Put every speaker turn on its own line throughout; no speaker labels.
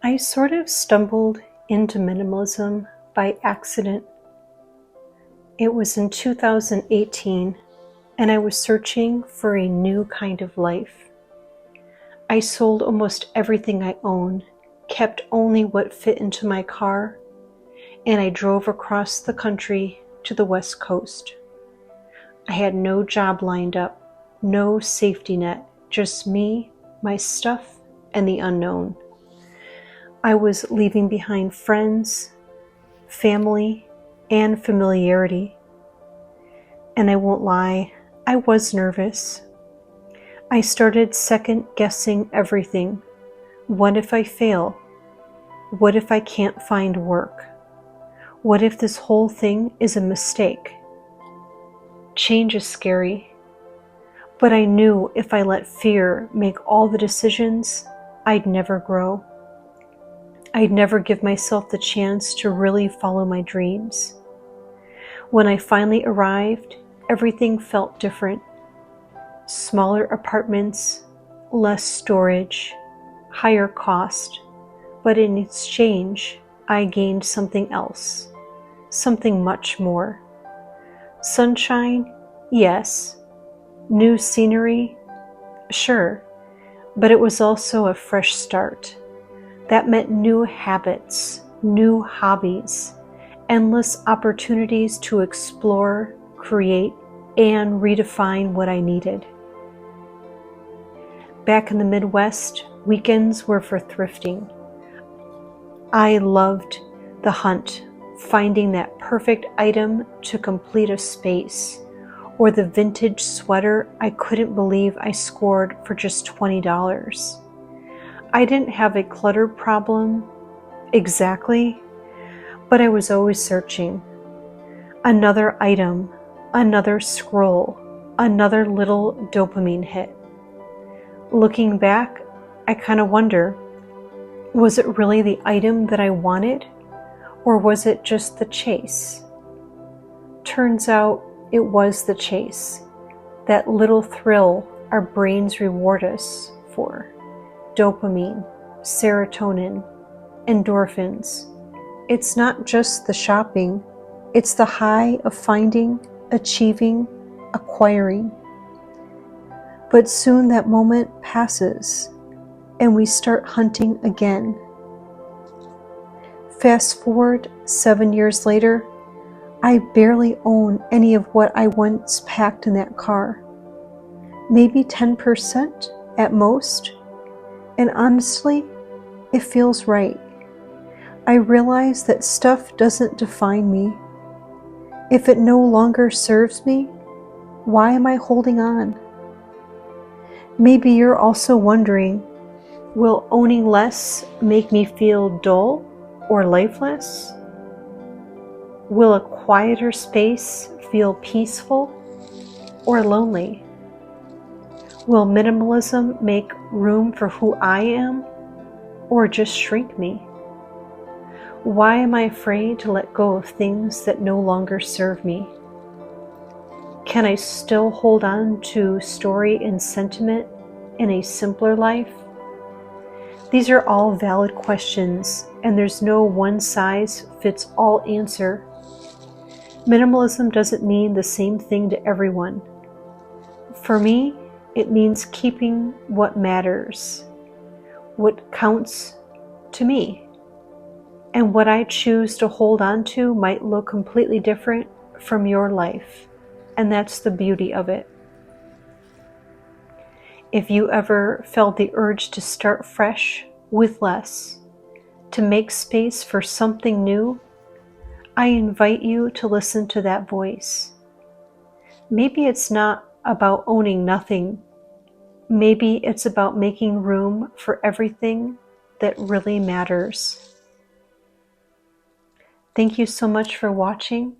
I sort of stumbled into minimalism by accident. It was in 2018, and I was searching for a new kind of life. I sold almost everything I owned, kept only what fit into my car, and I drove across the country to the West Coast. I had no job lined up, no safety net, just me, my stuff, and the unknown. I was leaving behind friends, family, and familiarity. And I won't lie, I was nervous. I started second-guessing everything. What if I fail? What if I can't find work? What if this whole thing is a mistake? Change is scary, but I knew if I let fear make all the decisions, I'd never grow. I'd never give myself the chance to really follow my dreams. When I finally arrived, everything felt different. Smaller apartments, less storage, higher cost, but in exchange, I gained something else, something much more. Sunshine, yes. New scenery, sure, but it was also a fresh start. That meant new habits, new hobbies, endless opportunities to explore, create, and redefine what I needed. Back in the Midwest, weekends were for thrifting. I loved the hunt, finding that perfect item to complete a space, or the vintage sweater I couldn't believe I scored for just $20. I didn't have a clutter problem exactly, but I was always searching. Another item, another scroll, another little dopamine hit. Looking back, I kind of wonder, was it really the item that I wanted, or was it just the chase? Turns out it was the chase, that little thrill our brains reward us for. Dopamine, serotonin, endorphins. It's not just the shopping, it's the high of finding, achieving, acquiring. But soon that moment passes and we start hunting again. Fast forward 7 years later, I barely own any of what I once packed in that car. Maybe 10% at most. And honestly, it feels right. I realize that stuff doesn't define me. If it no longer serves me, why am I holding on? Maybe you're also wondering, will owning less make me feel dull or lifeless? Will a quieter space feel peaceful or lonely? Will minimalism make room for who I am or just shrink me? Why am I afraid to let go of things that no longer serve me? Can I still hold on to story and sentiment in a simpler life? These are all valid questions, and there's no one-size-fits-all answer. Minimalism doesn't mean the same thing to everyone. For me, it means keeping what matters, what counts to me. And what I choose to hold on to might look completely different from your life. And that's the beauty of it. If you ever felt the urge to start fresh with less, to make space for something new, I invite you to listen to that voice. Maybe it's not about owning nothing. Maybe it's about making room for everything that really matters. Thank you so much for watching.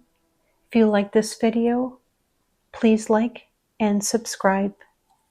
If you like this video, please like and subscribe.